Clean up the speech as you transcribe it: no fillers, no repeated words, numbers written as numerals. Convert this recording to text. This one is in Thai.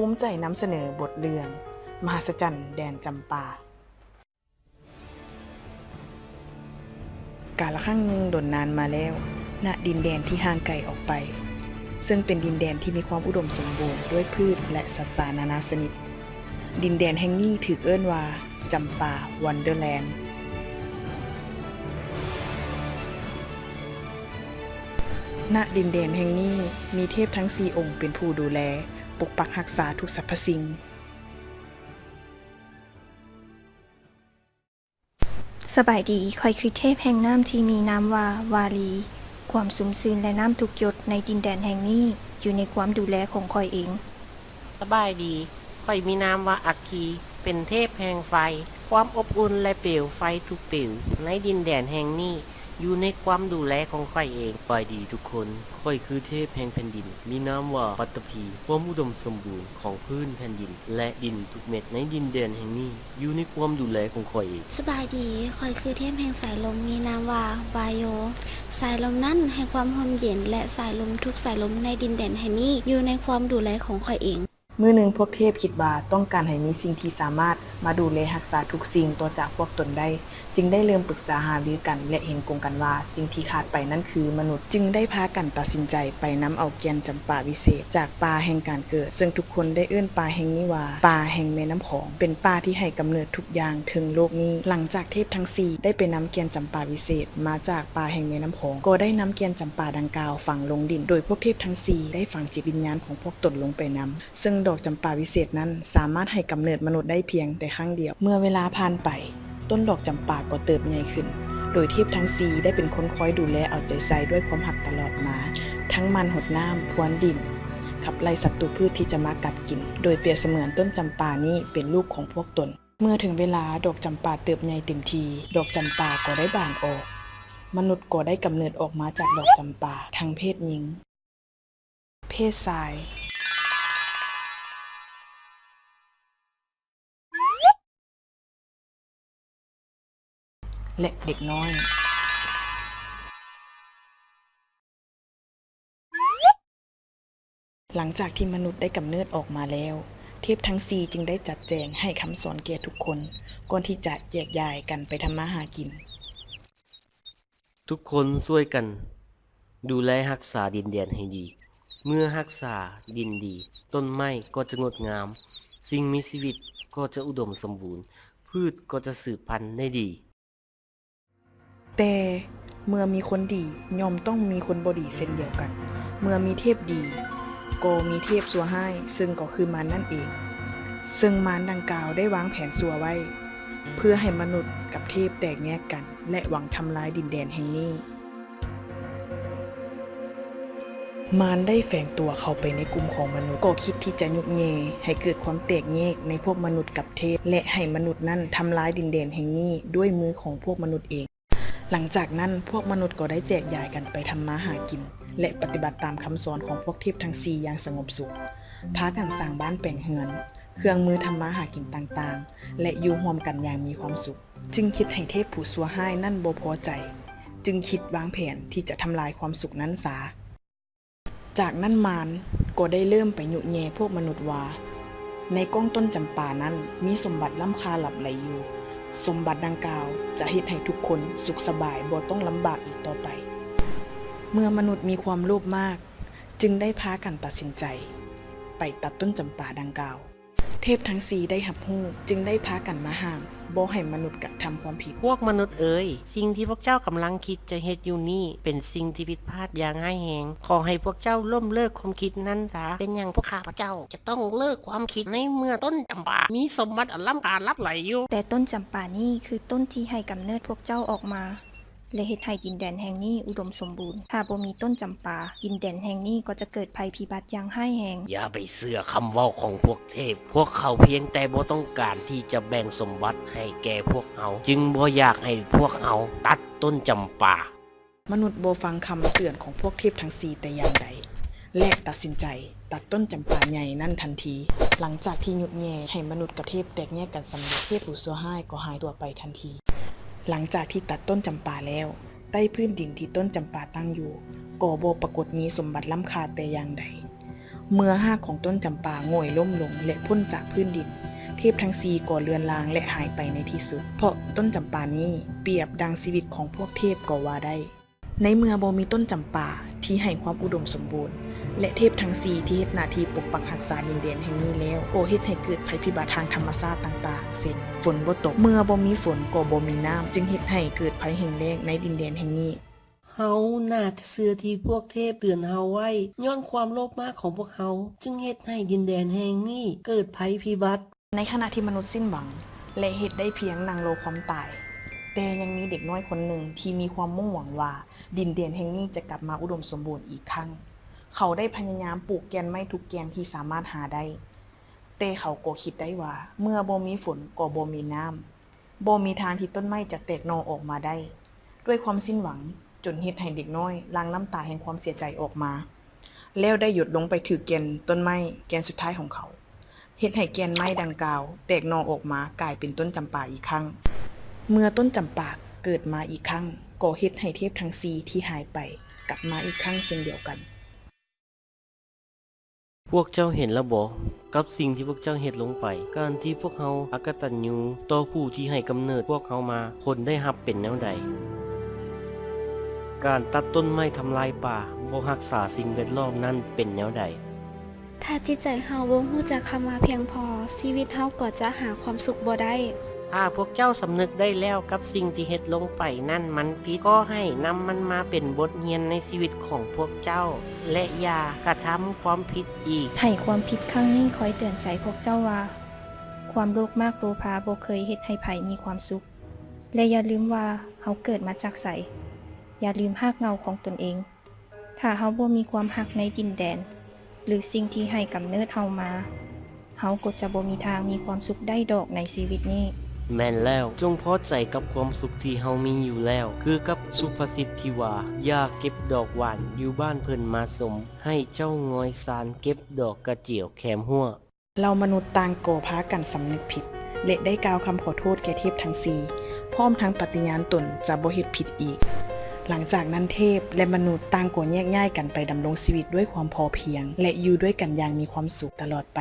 ภูมิใจนำเสนอบทเรื่องมหัศจรรย์แดนจำปา กาลครั้งหนึ่งโดนนานมาแล้วณดินแดนที่ห่างไกลออกไปซึ่งเป็นดินแดนที่มีความอุดมสมบูรณ์ด้วยพืชและสัตว์นานาชนิดดินแดนแห่งนี้ถูกเอิ้นว่าจำปาวันเดอร์แลนด์ณดินแดนแห่งนี้มีเทพทั้ง4องค์เป็นผู้ดูแลปกปักรักษาทุกสรรพสิ่งสบายดีข่อยคือเทพแห่งน้ำที่มีนามว่าวาลีความสุ่มซื่นและน้ำทุกหยดในดินแดนแห่งนี้อยู่ในความดูแลของข่อยเองสบายดีข่อยมีนามว่าอัคคีเป็นเทพแห่งไฟความอบอุ่นและเปลวไฟทุกเปลวในดินแดนแห่งนี้อยู่ในความดูแลของข่อยเองสบายดีทุกคนข่อยคือเทพแห่งแผ่นดินมีนามว่าปัตตภีความอุดมสมบูรณ์ของพื้นแผ่นดินและดินทุกเม็ดในดินแดนแห่งนี้อยู่ในความดูแลของข่อยเองสบายดีข่อยคือเทพแห่งสายลมมีนามว่าวายโยสายลมนั้นให้ความร่มเย็นและสายลมทุกสายลมในดินแดนแห่งนี้อยู่ในความดูแลของข่อยเองมื้อหนึ่งพวกเทพคิดว่าต้องการให้มีสิ่งที่สามารถมาดูแลรักษาทุกสิ่งต่อจากพวกตนได้จึงได้เริ่มปรึกษาหารือกันและเห็นตรงกันว่าสิ่งที่ขาดไปนั่นคือมนุษย์จึงได้พากันตัดสินใจไปนํเอาแก่นจำปาวิเศษจากป่าแห่งการเกิดซึ่งทุกคนได้เอิ้นป่าแห่งนี้ว่าป่าแห่งแม่น้ำของเป็นป่าที่ให้กำเนิดทุกอย่างถึงโลกนี้หลังจากเทพทั้ง4ได้ไปนํแก่นจำปาวิเศษมาจากป่าแห่งแม่น้ำของก็ได้นํแก่นจำปาดังกล่าวฝังลงดินโดยพวกเทพทั้ง4ได้ฝังจิตวิญญาณของพวกตนลงไปนํซึ่งดอกจำปาวิเศษนั้นสามารถให้กำเนิดมนุษย์ได้เพียงแต่ครั้งเดียวเมื่อเวลาผ่านไปต้นดอกจำปาก็เติบใหญ่ขึ้นโดยเทพทั้ง4ได้เป็นคนคอยดูแลเอาใจใส่ด้วยความหักตลอดมาทั้งมันหดน้ำพรวนดินขับไล่ศัตรูพืชที่จะมากัดกินโดยเปรียบเสมือนต้นจำปานี้เป็นลูกของพวกตนเมื่อถึงเวลาดอกจำปาเติบใหญ่เต็มทีดอกจำปาก็ได้บานออกมนุษย์ก็ได้กำเนิดออกมาจากดอกจำปาทั้งเพศหญิงเพศชายและเด็กน้อยหลังจากที่มนุษย์ได้กำเนิดออกมาแล้วเทพทั้ง4จึงได้จัดแจงให้คำสอนแก่ทุกคนก่อนที่จะแยกย้ายกันไปทำมาหากินทุกคนช่วยกันดูแลรักษาดินแดนให้ดีเมื่อรักษาดินดีต้นไม้ก็จะงดงามสิ่งมีชีวิตก็จะอุดมสมบูรณ์พืชก็จะสืบพันธุ์ได้ดีแต่เมื่อมีคนดีย่อมต้องมีคนบ่ดีเช่นเดียวกันเมื่อมีเทพดีก็มีเทพชั่วร้ายซึ่งก็คือมารนั่นเองซึ่งมารดังกล่าวได้วางแผนชั่วไว้เพื่อให้มนุษย์กับเทพแตกแยกกันและหวังทำลายดินแดนแห่งนี้มารได้แฝงตัวเข้าไปในกลุ่มของมนุษย์ก็คิดที่จะยุแย่ให้เกิดความแตกแยกในพวกมนุษย์กับเทพและให้มนุษย์นั้นทำลายดินแดนแห่งนี้ด้วยมือของพวกมนุษย์เองหลังจากนั้นพวกมนุษย์ก็ได้แจกย้ายกันไปทำมาหากินและปฏิบัติตามคำสอนของพวกเทพทั้ง4อย่างสงบสุขพากันสร้างบ้านแปลงเฮือนเครื่องมือทำมาหากินต่างๆและอยู่ร่วมกันอย่างมีความสุขจึงคิดให้เทพผู้ชั่วร้ายนั่นบ่พอใจจึงคิดวางแผนที่จะทำลายความสุขนั้นซะจากนั้นมารก็ได้เริ่มไปยุแย่พวกมนุษย์ว่าในก้องต้นจำปานั้นมีสมบัติล้ำค่าหลับไหลอยู่สมบัติดังกล่าวจะเฮ็ดให้ทุกคนสุขสบายบ่ต้องลำบากอีกต่อไปเมื่อมนุษย์มีความโลภมากจึงได้พากันตัดสินใจไปตัดต้นจำปาดังกล่าวเทพทั้ง4ได้รับรู้จึงได้พากันมาห้ามบ่ให้มนุษย์กระทำความผิดพวกมนุษย์เอ๋ยสิ่งที่พวกเจ้ากำลังคิดจะเฮ็ดอยู่นี่เป็นสิ่งที่ผิดพลาดอย่างร้ายแรงขอให้พวกเจ้าล้มเลิกความคิดนั้นซะเป็นอย่างพวกข้าพเจ้าจะต้องเลิกความคิดในเมื่อต้นจำปามีสมบัติอันล้ำค่าลับไหลอยู่แต่ต้นจำปานี่คือต้นที่ให้กำเนิดพวกเจ้าออกมาและเฮ็ดให้ดินแดนแห่งนี้อุดมสมบูรณ์ถ้าบ่มีต้นจำปาดินแดนแห่งนี้ก็จะเกิดภัยพิบัติอย่างร้ายแรงอย่าไปเชื่อคำเว้าของพวกเทพพวกเขาเพียงแต่บ่ต้องการที่จะแบ่งสมบัติให้แก่พวกเขาจึงบ่อยากให้พวกเขาตัดต้นจำปามนุษย์บ่ฟังคำเตือนของพวกเทพทั้ง4แต่อย่างใดและตัดสินใจตัดต้นจำปาใหญ่นั่นทันทีหลังจากที่ยุแย่ให้มนุษย์กับเทพแตกแยกกันสำเร็จเทพผู้ชั่วร้ายก็หายตัวไปทันที หลังจากที่ตัดต้นจำปาแล้วใต้พื้นดินที่ต้นจำปาตั้งอยู่ก็บ่ปรากฏมีสมบัติล้ำค่าแต่อย่างใดเมื่อหากของต้นจำปาโง่อยล้มลงและพ้นจากพื้นดินเทพทั้งสี่ก็เลือนลางและหายไปในที่สุดเพราะต้นจำปานี้เปรียบดังชีวิตของพวกเทพก็ว่าได้ในเมื่อบ่มีต้นจำปาที่ให้ความอุดมสมบูรณ์และเทพทั้งสี่ที่เฮ็ดหน้าที่ปกปักรักษาดินแดนแห่งนี้แล้วก็เฮ็ดให้เกิดภัยพิบัติทางธรรมชาติต่างๆเช่นฝนบ่ตกเมื่อบ่มีฝนก็บ่มีน้ำจึงเฮ็ดให้เกิดภัยแห้งแล้งในดินแดนแห่งนี้ เฮาน่าจะเชื่อที่พวกเทพเตือนเฮาไว้ย้อนความโลภมากของพวกเฮาจึงเฮ็ดให้ดินแดนแห่งนี้เกิดภัยพิบัติ ในขณะที่มนุษย์สิ้นหวังและเฮ็ดได้เพียงนั่งรอความตายแต่ยังมีเด็กน้อยคนหนึ่งที่มีความมุ่งหวังว่าดินแดนแห่งนี้จะกลับมาอุดมสมบูรณ์อีกครั้งเขาได้พยายามปลูกแกนไม้ทุกแกนที่สามารถหาได้แต่เขาก็คิดได้ว่าเมื่อบ่มีฝนก็บ่มีน้ำบ่มีทางที่ต้นไม้จะแตกหน่อออกมาได้ด้วยความสิ้นหวังจนเฮ็ดให้เด็กน้อยหลั่งน้ำตาแห่งความเสียใจออกมาแล้วได้หยดลงไปถือแกนต้นไม้แกนสุดท้ายของเขาเฮ็ดให้แกนไม้ดังกล่าวแตกหน่อออกมากลายเป็นต้นจำปาอีกครั้งเมื่อต้นจำปาเกิดมาอีกครั้งก็เฮ็ดให้เทพทั้งสี่ที่หายไปกลับมาอีกครั้งเช่นเดียวกันพวกเจ้าเห็นแล้วบ่กับสิ่งที่พวกเจ้าเฮ็ดลงไปการที่พวกเฮาอกตัญญูต่อผู้ที่ให้กำเนิดพวกเฮามาคนได้รับเป็นแนวใดการตัดต้นไม้ทำลายป่าบ่รักษาสิ่งแวดล้อมนั้นเป็นแนวใด ถ้าจิตใจเฮาบ่ฮู้จักคำว่าเพียงพอชีวิตเฮาก็จะหาความสุขบ่ได้ ถ้าพวกเจ้าสำนึกได้แล้วกับสิ่งที่เฮ็ดลงไปนั่นมันผิดก็ให้นำมันมาเป็นบทเรียนในชีวิตของพวกเจ้าและอย่ากระทำความผิดอีก ให้ความผิดครั้งนี้คอยเตือนใจพวกเจ้าว่า ความโลภมากโลภาบ่เคยเฮ็ดให้ไผมีความสุข และอย่าลืมว่าเฮาเกิดมาจากไสอย่าลืมรากเหง้าของตนเอง ถ้าเฮาบ่มีความรักในดินแดน หรือสิ่งที่ให้กำเนิดเฮามาเฮาก็จะบ่มีทางมีความสุขได้ดอกในชีวิตนี้แม่นแล้วจงพอใจกับความสุขที่เฮามีอยู่แล้วคือกับสุภาษิตที่ว่าอย่าเก็บดอกหวานอยู่บ้านเพิ่นมาสมให้เจ้างอยสารเก็บดอกกระเจียวแคมหัวเรามนุษย์ต่างก่อพากันสำนึกผิดและได้กล่าวคำขอโทษแก่เทพทั้งสี่พร้อมทั้งปฏิญาณตนจะบ่เฮ็ดผิดอีกหลังจากนั้นเทพและมนุษย์ต่างก็แยกย้ายกันไปดำรงชีวิตด้วยความพอเพียงและอยู่ด้วยกันอย่างมีความสุขตลอดไป